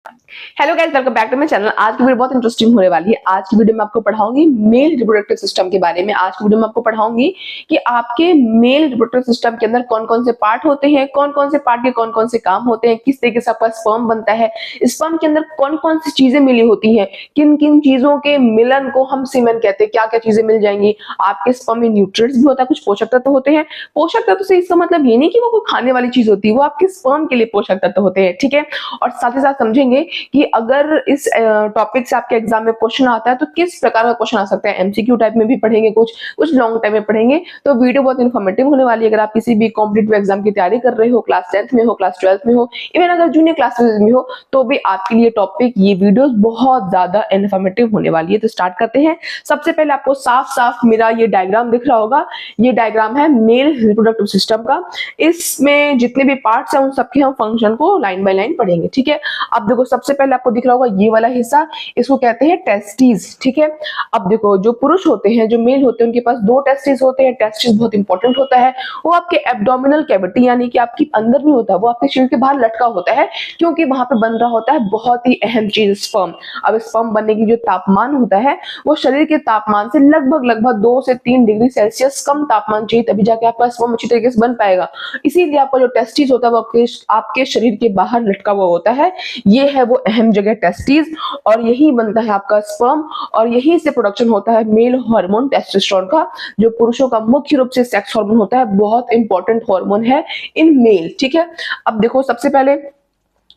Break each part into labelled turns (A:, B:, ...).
A: Hello guys, welcome back to my channel. आज की video बहुत इंटरेस्टिंग होने वाली है। आज की वीडियो में आपको पढ़ाऊंगी मेल रिप्रोडक्टिव सिस्टम के बारे में। आज की वीडियो में आपको पढ़ाऊंगी कि आपके मेल रिप्रोडक्टिव सिस्टम के अंदर कौन कौन से पार्ट होते हैं, कौन कौन से पार्ट के कौन कौन से काम होते हैं, किस तरीके से आपका स्पर्म बनता है, स्पर्म के अंदर कौन कौन सी चीजें मिली होती हैं, किन किन चीजों के मिलन को हम सीमेन कहते हैं, क्या क्या चीजें मिल जाएंगी। आपके स्पर्म में न्यूट्रिएंट्स भी होता है, कुछ पोषक तत्व होते हैं। पोषक तत्व से इसका मतलब ये नहीं कि वो कोई खाने वाली चीज होती है, वो आपके स्पर्म के लिए पोषक तत्व होते हैं, ठीक है। और साथ ही साथ समझेंगे कि अगर इस टॉपिक से आपके एग्जाम में क्वेश्चन आता है तो किस प्रकार का क्वेश्चन आ सकता है। एमसीक्यू टाइप में भी पढ़ेंगे, कुछ कुछ लॉन्ग टाइम में पढ़ेंगे। तो वीडियो बहुत इन्फॉर्मेटिव होने वाली है। अगर आप किसी भी कॉम्पिटिटिव एग्जाम की तैयारी कर रहे हो, क्लास 10th में हो, क्लास 12th में हो, इवन अगर जूनियर क्लासेस में हो, तो भी आपके लिए टॉपिक, ये वीडियो बहुत ज्यादा इन्फॉर्मेटिव होने वाली है। तो स्टार्ट करते हैं। सबसे पहले आपको साफ साफ मेरा ये डायग्राम दिख रहा होगा। ये डायग्राम है मेल रिप्रोडक्टिव सिस्टम का। इसमें जितने भी पार्ट्स हैं उन सबके हम फंक्शन को लाइन बाय लाइन पढ़ेंगे, ठीक है। अब देखो, सबसे पहले आपको दिख रहा होगा ये वाला हिस्सा, इसको कहते हैं टेस्टिस, ठीक है। अब देखो, जो पुरुष होते हैं, जो मेल होते हैं, उनके पास दो टेस्टिस होते हैं। टेस्टिस बहुत इंपॉर्टेंट होता है। वो आपके एब्डोमिनल कैविटी यानी कि आपकी अंदर नहीं होता, वो आपके शरीर के बाहर लटका होता है, क्योंकि वहां पे बन रहा होता है बहुत ही अहम चीज, स्पर्म। अब स्पर्म बनने की जो तापमान होता है वो शरीर के तापमान से लगभग लगभग 2 से 3 डिग्री सेल्सियस कम तापमान चाहिए, तभी जाके आपका स्पर्म अच्छी तरीके से बन पाएगा। इसीलिए आपका जो टेस्टिस होता है वो आपके शरीर के बाहर लटका हुआ होता है। ये है वो अहम जगह टेस्टिस, और यही बनता है आपका स्पर्म, और यही से प्रोडक्शन होता है मेल हार्मोन टेस्टोस्टेरोन का, जो पुरुषों का मुख्य रूप से सेक्स हार्मोन होता है। बहुत इंपॉर्टेंट हार्मोन है इन मेल, ठीक है। अब देखो, सबसे पहले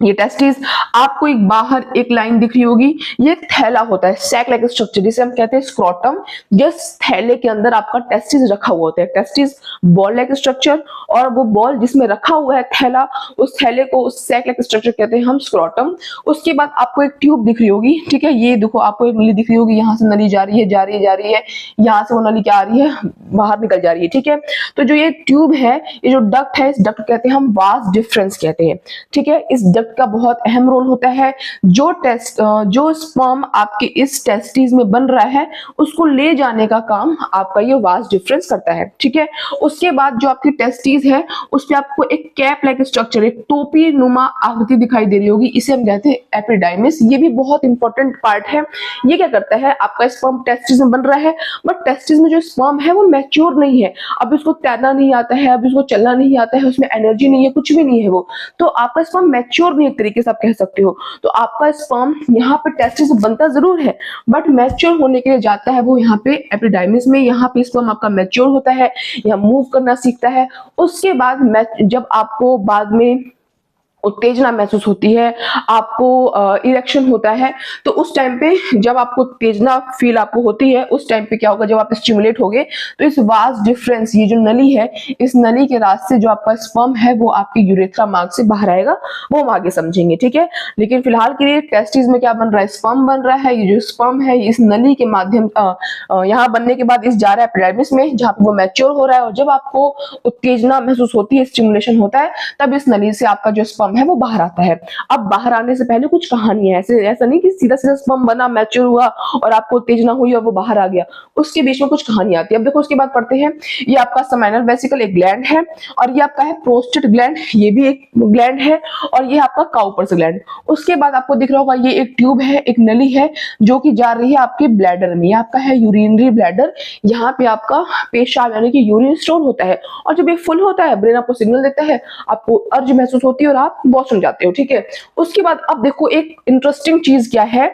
A: ये टेस्टिस, आपको एक बाहर एक लाइन दिख रही होगी, ये थैला होता है, सैक लाइक स्ट्रक्चर, जिसे हम कहते हैं स्क्रोटम। जिस थैले के अंदर आपका टेस्टिस रखा हुआ होता है, टेस्टिस बॉल लाइक स्ट्रक्चर, और वो बॉल जिसमें रखा हुआ है थैला, उस थैले को सैक लाइक स्ट्रक्चर कहते हैं हम, स्क्रोटम। उसके बाद आपको एक ट्यूब दिख रही होगी, ठीक है। ये देखो, आपको एक नली दिख रही होगी, यहाँ से नली जा रही है, जा रही है, जा रही है, यहाँ से वो नली क्या आ रही है, बाहर निकल जा रही है, ठीक है। तो जो ये ट्यूब है, ये जो डक्ट है, इस डक्ट कहते हैं हम वास डिफरेंस कहते हैं, ठीक है। इस डक्ट का बहुत अहम रोल होता है। जो स्पर्म आपके इस टेस्टिस में बन रहा है, उसको ले जाने का काम आपका ये वास डिफरेंस करता है, ठीक है। उसके बाद जो आपकी टेस्टिस है, उस पे आपको एक कैप लाइक स्ट्रक्चर, एक टोपी नुमा आकृति दिखाई दे रही होगी, इसे हम कहते हैं एपिडाइमिस। ये भी बहुत इंपॉर्टेंट पार्ट है। ये क्या करता है, आपका स्पर्म टेस्टिस में बन रहा है, बट टेस्टिस में जो स्पर्म है वो मैच्योर नहीं है। अब इसको तैरना नहीं आता है, अब इसको चलना नहीं आता है, उसमें एनर्जी नहीं है, कुछ भी नहीं है वो, तो आपका स्पर्म मैच्योर नहीं, एक तरीके से आप कह सकते हो। तो आपका स्पर्म यहाँ पे टेस्टिस बनता जरूर है, बट मैच्योर होने के लिए जाता है वो यहाँ पे एपिडाइमिस में। यहाँ पे स्पर्म आपका मैच्योर होता है, यहाँ मूव करना सीखता है। उसके बाद जब आपको बाद में उत्तेजना महसूस होती है, आपको इरेक्शन होता है, तो उस टाइम पे जब आपको उत्तेजना फील आपको होती है, उस टाइम पे क्या होगा, जब आप स्टिमुलेट होगे तो इस वास डिफरेंस, ये जो नली है, इस नली के रास्ते जो आपका स्पर्म है वो आपके यूरेथ्रा मार्ग से बाहर आएगा। वो हम आगे समझेंगे, ठीक है। लेकिन फिलहाल के लिए टेस्टिस में क्या बन रहा है, स्पर्म बन रहा है। ये जो स्पर्म है इस नली के माध्यम यहाँ बनने के बाद इस जा रहा है एपिडर्मिस में, जहाँ पे वो मैच्योर हो रहा है, और जब आपको उत्तेजना महसूस होती है, स्टिमुलेशन होता है, तब इस नली से आपका जो स्पर्म है वो बाहर आता है। अब बाहर आने से पहले कुछ कहानी है, ऐसा नहीं कि सीधा सीधा स्पर्म बना, मैच्योर हुआ और आपको उत्तेजना हुई और वो बाहर आ गया। उसके बीच में कुछ कहानी आती है। अब देखो, उसके बाद पढ़ते हैं। ये आपका सेमिनल वेसिकल एक ग्लैंड है, और ये आपका है प्रोस्टेट ग्लैंड, ये भी एक ग्लैंड है, और ये आपका काउपर्स ग्लैंड। उसके बाद आपको दिख रहा होगा ये एक ट्यूब है, एक नली है, जो कि जा रही है आपके ब्लैडर में। ये आपका है यूरिनरी ब्लैडर। यहाँ पे आपका पेशाब यानी कि यूरिन स्टोर होता है, और जब ये फुल होता है, ब्रेन आपको सिग्नल देता है, आपको अर्ज महसूस होती है और आप वॉशरूम जाते हो, ठीक है। उसके बाद अब देखो, एक इंटरेस्टिंग चीज क्या है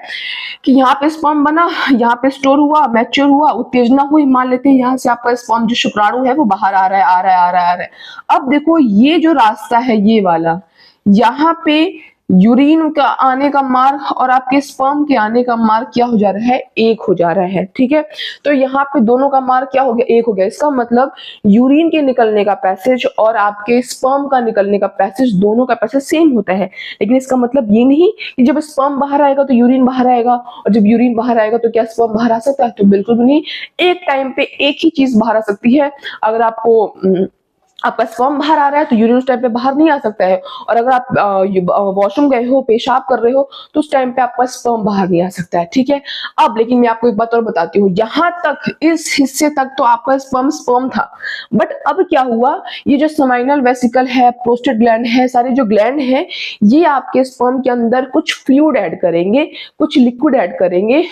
A: कि यहाँ पे स्पर्म बना, यहाँ पे स्टोर हुआ, मैच्योर हुआ, उत्तेजना हुई, मान लेते हैं यहाँ से आपका स्पर्म जो शुक्राणु है वो बाहर आ रहा है, आ रहा है, आ रहा है, आ रहा है। अब देखो, ये जो रास्ता है ये वाला, यहाँ पे यूरिन का आने का मार्ग और आपके स्पर्म के आने का मार्ग क्या हो जा रहा है, एक हो जा रहा है, ठीक है। तो यहाँ पे दोनों का मार्ग क्या हो गया, एक हो गया। इसका मतलब यूरिन के निकलने का पैसेज और आपके स्पर्म का निकलने का पैसेज, दोनों का पैसेज सेम होता है। लेकिन इसका मतलब ये नहीं कि जब स्पर्म बाहर आएगा तो यूरिन बाहर आएगा, और जब यूरिन बाहर आएगा तो क्या स्पर्म बाहर आ सकता है, तो बिल्कुल भी नहीं। एक टाइम पे एक ही चीज बाहर आ सकती है। अगर आपको आपका स्पर्म बाहर आ रहा है तो यूरिन उस टाइम पे बाहर नहीं आ सकता है, और अगर आप वॉशरूम गए हो, पेशाब कर रहे हो, तो उस टाइम पे आपका स्पर्म बाहर नहीं आ सकता है, ठीक है। अब लेकिन मैं आपको एक बात और बताती हूँ, यहाँ तक इस हिस्से तक तो आपका स्पर्म स्पर्म था, बट अब क्या हुआ, ये जो सेमाइनल वेसिकल है, प्रोस्टेट ग्लैंड है, सारे जो ग्लैंड है, ये आपके स्पर्म के अंदर कुछ फ्लूइड ऐड करेंगे, कुछ लिक्विड ऐड करेंगे,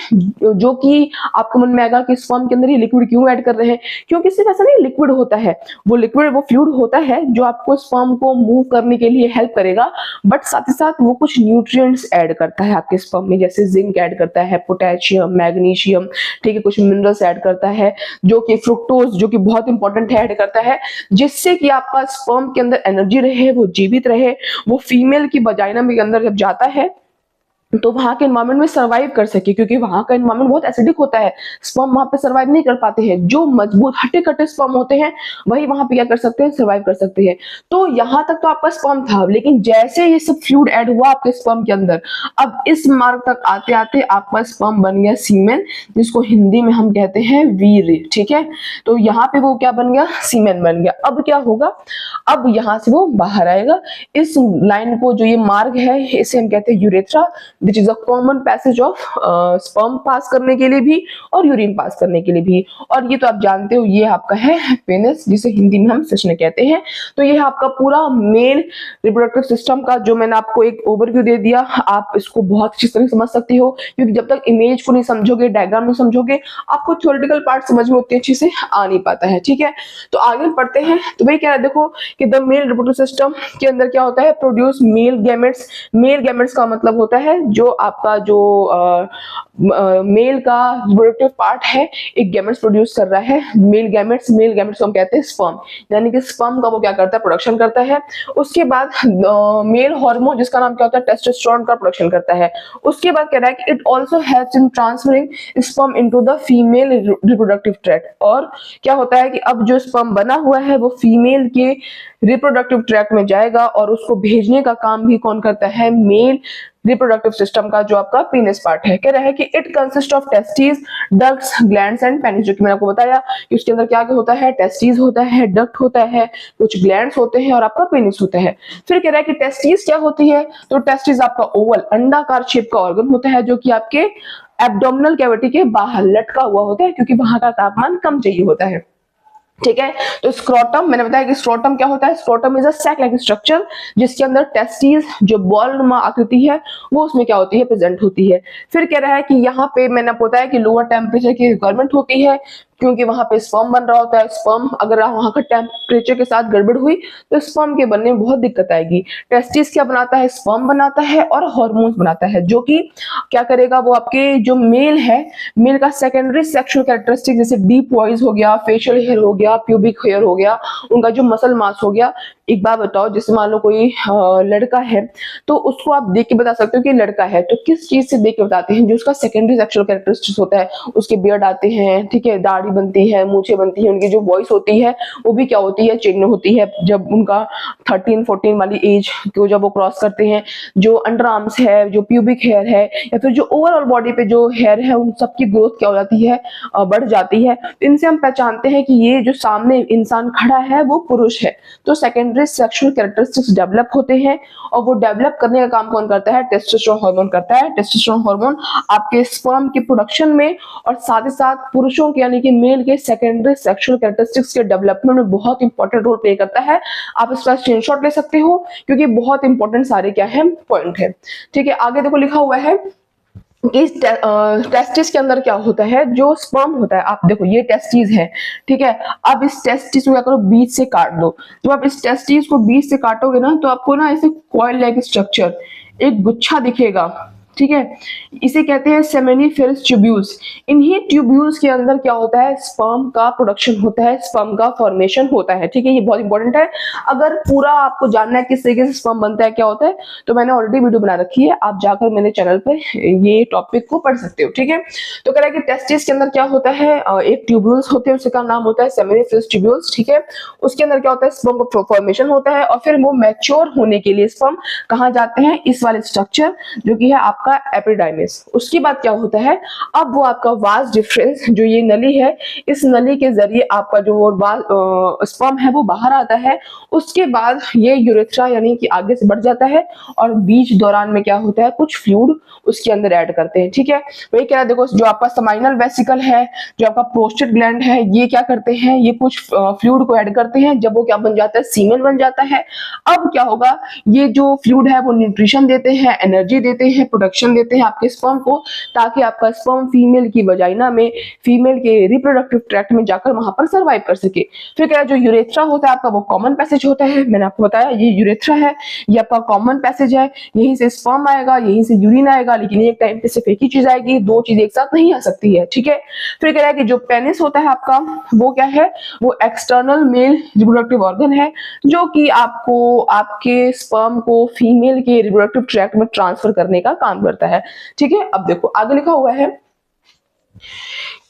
A: जो कि आपको मन में आएगा कि स्पर्म के अंदर ये लिक्विड क्यों ऐड कर रहे हैं, क्योंकि सिर्फ ऐसा नहीं लिक्विड होता है, वो लिक्विड वो फ्लूइड होता है जो आपको स्पर्म को मूव करने के लिए हेल्प करेगा, बट साथ ही साथ वो कुछ न्यूट्रिएंट्स ऐड करता है आपके स्पर्म में, जैसे जिंक ऐड करता है, पोटेशियम, मैग्नीशियम, ठीक है, कुछ मिनरल्स ऐड करता है, जो कि फ्रुक्टोज, जो कि बहुत इंपॉर्टेंट है, ऐड करता है, जिससे कि आपका स्पर्म के अंदर एनर्जी रहे, वो जीवित रहे, वो फीमेल की वजाइना के अंदर जब जाता है तो वहां के एनवायरमेंट में सर्वाइव कर सके, क्योंकि वहां का एनवायरमेंट बहुत एसिडिक होता है, स्पर्म वहां पे सर्वाइव नहीं कर पाते हैं, जो मजबूत हट्टे कट्टे स्पर्म होते हैं वही वहां पे क्या कर सकते हैं, सर्वाइव कर सकते हैं। तो यहाँ तक तो आपका स्पर्म था, लेकिन जैसे ये सब फ्लूइड ऐड हुआ आपके स्पर्म के अंदर, अब इस मार्ग तक आते आते आपका स्पर्म बन गया सीमेन, जिसको हिंदी में हम कहते हैं वीर्य, ठीक है। तो यहाँ पे वो क्या बन गया, सीमेन बन गया। अब क्या होगा, अब यहाँ से वो बाहर आएगा, इस लाइन को, जो ये मार्ग है, इसे हम कहते हैं urethra, which is a common passage of sperm pass करने के लिए भी और यूरिन पास करने के लिए भी। और ये तो आप जानते हो, ये आपका है पेनिस, जिसे हिंदी में हम सिस्टम कहते हैं। तो ये है आपका पूरा मेल रिप्रोडक्टिव सिस्टम का, जो मैंने आपको एक ओवरव्यू दे दिया, आप इसको बहुत अच्छी तरह समझ सकते हो, क्योंकि जब तक इमेज को नहीं समझोगे, डायग्राम नहीं समझोगे, आपको थ्योरेटिकल पार्ट समझ में उतनी अच्छी से आ नहीं पाता है, ठीक है। तो आगे बढ़ते हैं। तो वही कह रहा है, देखो कि द मेल रिप्रोडक्टिव सिस्टम के अंदर क्या होता है, produce male gametes. Male gametes का मतलब होता है जो आपका जो मेल का रिप्रोडक्टिव पार्ट है, एक गैमेट्स प्रोड्यूस कर रहा है, मेल गैमेट्स को हम कहते हैं स्पर्म, यानी कि स्पर्म का वो क्या करता है, प्रोडक्शन करता है। उसके बाद मेल हार्मोन, जिसका नाम क्या होता है, टेस्टोस्टेरोन का प्रोडक्शन करता है। उसके बाद कह रहा है कि it also helps in transferring sperm into the female reproductive tract. और क्या होता है कि अब जो स्पर्म बना हुआ है वो फीमेल के रिप्रोडक्टिव ट्रैक्ट में जाएगा, और उसको भेजने का काम भी कौन करता है, मेल रिप्रोडक्टिव सिस्टम का जो आपका पेनिस पार्ट है। कह रहा है कि it consist of testis, ducts, glands and penis, जो कि मैंने आपको बताया कि उसके अंदर क्या क्या होता है, टेस्टिस होता है, डक्ट होता है, कुछ ग्लैंड्स होते हैं और आपका पेनिस होता है। फिर कह रहा है कि टेस्टिस क्या होती है, तो टेस्टिस आपका ओवल अंडाकार शेप का ऑर्गन होता है, जो कि आपके एब्डोमिनल कैविटी के बाहर लटका हुआ होता है, क्योंकि वहां का तापमान कम चाहिए होता है, ठीक है। तो स्क्रोटम, मैंने बताया कि स्क्रोटम क्या होता है, scrotum is a sac like structure, जिसके अंदर टेस्टिस, जो बॉल नुमा आकृति है, वो उसमें क्या होती है, प्रेजेंट होती है। फिर कह रहा है कि यहाँ पे मैंने आपको बताया कि लोअर टेम्परेचर की रिक्वायरमेंट होती है, क्योंकि वहां पे स्पर्म बन रहा होता है। स्पर्म अगर वहां का टेम्परेचर के साथ गड़बड़ हुई तो स्पर्म के बनने में बहुत दिक्कत आएगी। टेस्टिस क्या बनाता है, स्पर्म बनाता है और हार्मोन्स बनाता है, जो कि क्या करेगा, वो आपके जो मेल है, मेल का सेकेंडरी सेक्सुअल कैरेक्टरिस्टिक, जैसे डीप वॉइस हो गया, फेशियल हेयर हो गया, प्यूबिक हेयर हो गया, उनका जो मसल मास हो गया। एक बात बताओ, जैसे मान लो कोई लड़का है, तो उसको आप देख के बता सकते हो कि लड़का है, तो किस चीज से देख के बताते हैं, जो उसका सेकेंडरी सेक्सुअल कैरेक्टरिस्टिक्स होता है, उसके बियर्ड आते हैं, ठीक है, दाढ़ी बनती है, मूछें बनती है, उनकी जो वॉइस होती है वो भी क्या होती है, चेंज होती है जब उनका 13-14 वाली एज को जब वो क्रॉस करते हैं। जो अंडर आर्म्स है, जो प्यूबिक हेयर है, या फिर जो ओवरऑल बॉडी पे जो हेयर है, उन सबकी ग्रोथ क्या हो जाती है, बढ़ जाती है। इनसे हम पहचानते हैं कि ये जो सामने इंसान खड़ा है वो पुरुष है। तो सेकेंडरी सेक्सुअल कैरेक्टरिस्टिक्स डेवलप होते हैं, और वो डेवलप करने का काम कौन करता है, टेस्टोस्टेरोन हार्मोन करता है। टेस्टोस्टेरोन हार्मोन आपके स्पर्म के प्रोडक्शन में और साथ ही साथ पुरुषों के यानी कि मेल के सेकेंडरी सेक्सुअल कैरेक्टरिस्टिक्स के डेवलपमेंट में बहुत इंपॉर्टेंट रोल प्ले करता है। आप इसका स्क्रीनशॉट ले सकते हो, क्योंकि बहुत इंपॉर्टेंट सारे क्या है, पॉइंट है, ठीक है। आगे देखो लिखा हुआ है कि टेस्टिस के अंदर क्या होता है, जो स्पर्म होता है, आप देखो ये टेस्टिस है, ठीक है। अब इस टेस्टिस को क्या करो, बीच से काट दो। जब आप इस टेस्टिस को बीच से काटोगे ना, तो आपको ना ऐसे कॉइल लाइक स्ट्रक्चर, एक गुच्छा दिखेगा, ठीक है। इसे कहते हैं सेमेनिफेरस ट्यूब्यूल्स। इन्हीं ट्यूब्यूल्स के अंदर क्या होता है, स्पर्म का प्रोडक्शन होता है, स्पर्म का फॉर्मेशन होता है, ठीक है। ये बहुत इंपॉर्टेंट है। अगर पूरा आपको जानना है किस तरीके से स्पर्म बनता है, क्या होता है, तो मैंने ऑलरेडी वीडियो बना रखी है, आप जाकर मेरे चैनल पे ये टॉपिक को पढ़ सकते हो, ठीक है। तो कह रहा है कि टेस्टिस के अंदर क्या होता है, एक ट्यूब्यूल्स होते हैं, उसका नाम होता है सेमेनिफेरस ट्यूब्यूल्स, ठीक है। उसके अंदर क्या होता है, स्पर्म का फॉर्मेशन होता है, और फिर वो मैच्योर होने के लिए स्पर्म कहाँ जाते हैं, इस वाले स्ट्रक्चर जो कि है आपका आपका एपिडाइमिस। उसके बाद क्या होता है, अब वो आपका वास डिफरेंस, जो ये नली है, इस नली के जरिए आपका जो स्पर्म है वो बाहर आता है। उसके बाद ये यूरेथ्रा यानी कि आगे से बढ़ जाता है और बीच दौरान में क्या होता है, कुछ फ्लूइड उसके अंदर ऐड करते हैं। ठीक है, वही कह रहा है, देखो जो आपका समाइनल वेसिकल है, जो आपका प्रोस्टेट ग्लैंड है, ये क्या करते हैं, ये कुछ फ्लूइड को ऐड करते हैं। जब वो क्या बन जाता है, सीमेन बन जाता है। अब क्या होगा, ये जो फ्लूइड है वो न्यूट्रिशन देते हैं, एनर्जी देते हैं, प्रोडक्शन देते हैं आपके स्पर्म को, ताकि आपका स्पर्म फीमेल की वजाइना में, फीमेल के रिप्रोडक्टिव ट्रैक्ट में जाकर वहां पर सर्वाइव कर सके। फिर क्या है, जो यूरेथ्रा होता है आपका, वो कॉमन पैसेज होता है। मैंने आपको बताया ये यूरेथ्रा है, ये आपका कॉमन पैसेज है, यहीं से स्पर्म आएगा, यहीं से यूरिन आएगा, लेकिन एक टाइम पे सिर्फ एक ही चीज आएगी, दो चीज एक साथ नहीं आ सकती है। ठीक है, फिर कह रहा है कि जो पेनिस होता है आपका, वो क्या है, वो एक्सटर्नल मेल रिप्रोडक्टिव ऑर्गन है, जो कि आपको आपके स्पर्म को फीमेल के रिप्रोडक्टिव ट्रैक्ट में ट्रांसफर करने का काम करता है। ठीक है, अब देखो आगे लिखा हुआ है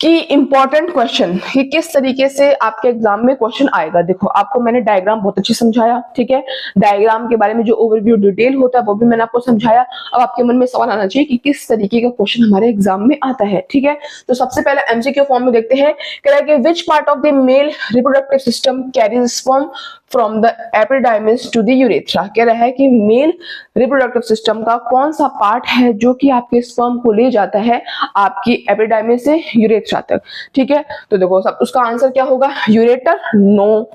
A: कि इंपॉर्टेंट क्वेश्चन, कि किस तरीके से आपके एग्जाम में क्वेश्चन आएगा। देखो आपको मैंने डायग्राम बहुत अच्छे समझाया। ठीक है, डायग्राम के बारे में जो ओवरव्यू डिटेल होता है वो भी मैंने आपको समझाया। अब आपके मन में सवाल आना चाहिए कि किस तरीके का क्वेश्चन हमारे एग्जाम में आता है। ठीक है, तो सबसे पहले एमसीक्यू फॉर्म में देखते हैं। कह रहा है कि which part of the male reproductive system carries sperm from the epididymis to the urethra. कह रहा है कि मेल रिप्रोडक्टिव सिस्टम का कौन सा पार्ट है जो कि आपके स्पर्म को ले जाता है आपकी एपिडाइमिस से यूरेथ्रा तक। ठीक है, तो देखो सब उसका आंसर क्या होगा, ureter no,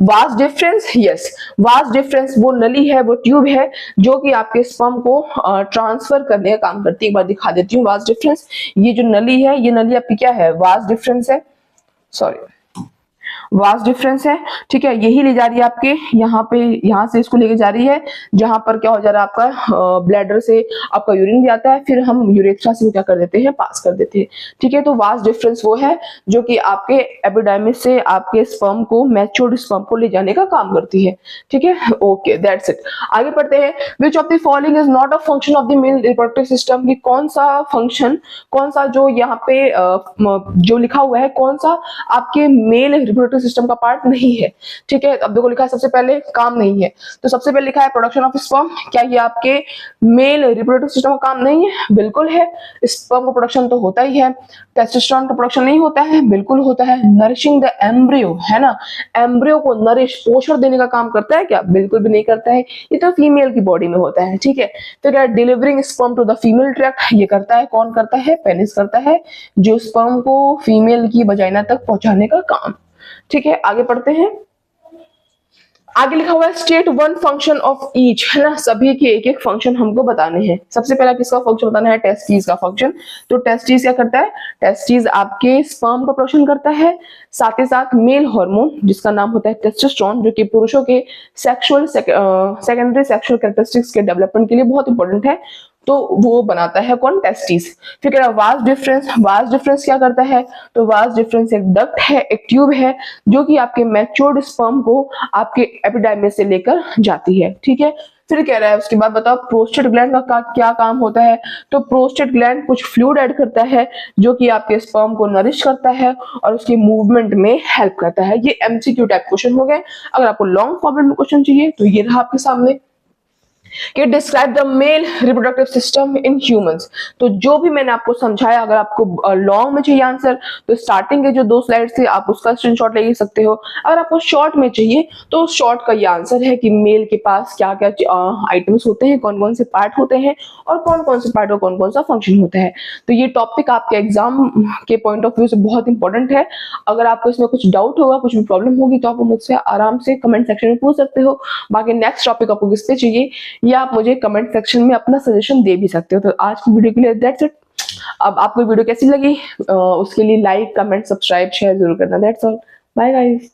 A: vas deferens yes, vas deferens वो नली है, वो ट्यूब है जो कि आपके स्पर्म को ट्रांसफर करने का काम करती है। एक बार दिखा देती हूँ वास डिफरेंस। ये जो नली है, ये नली आपकी क्या है, वास डिफरेंस है, सॉरी वास डिफरेंस है। ठीक है, यही ले जा रही है आपके यहाँ पे, यहाँ से इसको लेके जा रही है, जहां पर क्या हो जा रहा है आपका ब्लैडर से आपका यूरिन भी आता है, फिर हम यूरेथ्रा से क्या कर देते हैं, पास कर देते हैं। ठीक है, तो वास डिफरेंस वो है जो कि आपके एपिडाइमिस से आपके स्पर्म को, मैच्योर्ड स्पर्म को ले जाने का काम करती है। ठीक है, ओके दैट्स इट। आगे पढ़ते हैं। Which of the following is not a function of the male reproductive system, कि कौन सा फंक्शन, कौन सा जो यहाँ पे जो लिखा हुआ है, कौन सा आपके मेल रिप्रोडक्टिव सिस्टम का पार्ट नहीं है। ठीक है, अब देखो लिखा है सबसे पहले काम नहीं है, तो सबसे पहले लिखा है प्रोडक्शन ऑफ स्पर्म। क्या ये आपके मेल रिप्रोडक्टिव सिस्टम का काम नहीं है? बिल्कुल है, स्पर्म का प्रोडक्शन तो होता ही है। टेस्टोस्टेरोन का प्रोडक्शन नहीं होता है? बिल्कुल होता है। नरिशिंग द एम्ब्रियो, है ना, एम्ब्रियो को नरिश, पोषण देने का काम करता है क्या? बिल्कुल भी नहीं करता है, ये तो फीमेल की बॉडी में होता है। ठीक है, फिर delivering sperm to the female tract, ये करता है, कौन करता है? पेनिस करता है, जो स्पर्म को फीमेल की वजाइना तक पहुंचाने का काम। ठीक है, आगे पढ़ते हैं। आगे लिखा हुआ है state one function of each, है ना, सभी के एक एक फंक्शन हमको बताने हैं। सबसे पहला किसका फंक्शन बताना है? टेस्टिस का फंक्शन। तो टेस्टिस क्या करता है? टेस्टिस आपके स्पर्म का प्रोडक्शन करता है, साथ ही साथ मेल हार्मोन जिसका नाम होता है टेस्टोस्टेरोन, जो कि पुरुषों के सेक्सुअल सेकेंडरी सेक्सुअल कैरेक्टरिस्टिक्स के डेवलपमेंट के लिए बहुत इंपॉर्टेंट है, तो वो बनाता है कौन? टेस्टिस। फिर कह रहा है वास डिफरेंस, वास डिफरेंस क्या करता है? तो वास डिफरेंस एक डक्ट है, एक ट्यूब है, जो कि आपके मैच्योर्ड स्पर्म को आपके एपिडाइमिस से लेकर जाती है। ठीक है, फिर कह रहा है उसके बाद बताओ प्रोस्टेट ग्लैंड का क्या काम होता है? तो प्रोस्टेट ग्लैंड कुछ फ्लूइड ऐड करता है जो कि आपके स्पर्म को नरिश करता है और उसके मूवमेंट में हेल्प करता है। ये एमसीक्यू टाइप क्वेश्चन हो गए। अगर आपको लॉन्ग फॉर्मेट में क्वेश्चन चाहिए तो ये रहा आपके सामने कि describe the male reproductive system in humans. तो जो भी मैंने आपको समझाया, अगर आपको लॉन्ग में चाहिए आंसर तो स्टार्टिंग के जो 2 स्लाइड थे आप उसका स्क्रीनशॉट ले सकते हो। अगर आपको शॉर्ट में चाहिए तो शॉर्ट का ये आंसर है कि मेल के पास क्या क्या आइटम्स होते हैं, कौन कौन से पार्ट होते हैं और कौन कौन से पार्ट और कौन कौन सा फंक्शन होता है। तो ये टॉपिक आपके एग्जाम के पॉइंट ऑफ व्यू से बहुत इंपॉर्टेंट है। अगर आपको इसमें कुछ डाउट होगा, कुछ भी प्रॉब्लम होगी, तो आप मुझसे आराम से कमेंट सेक्शन में पूछ सकते हो। बाकी नेक्स्ट टॉपिक आपको किस पे चाहिए या आप मुझे कमेंट सेक्शन में अपना सजेशन दे भी सकते हो। तो आज की वीडियो के लिए दैट्स इट। अब आपको वीडियो कैसी लगी उसके लिए लाइक, कमेंट, सब्सक्राइब, शेयर जरूर करना। That's all, bye guys.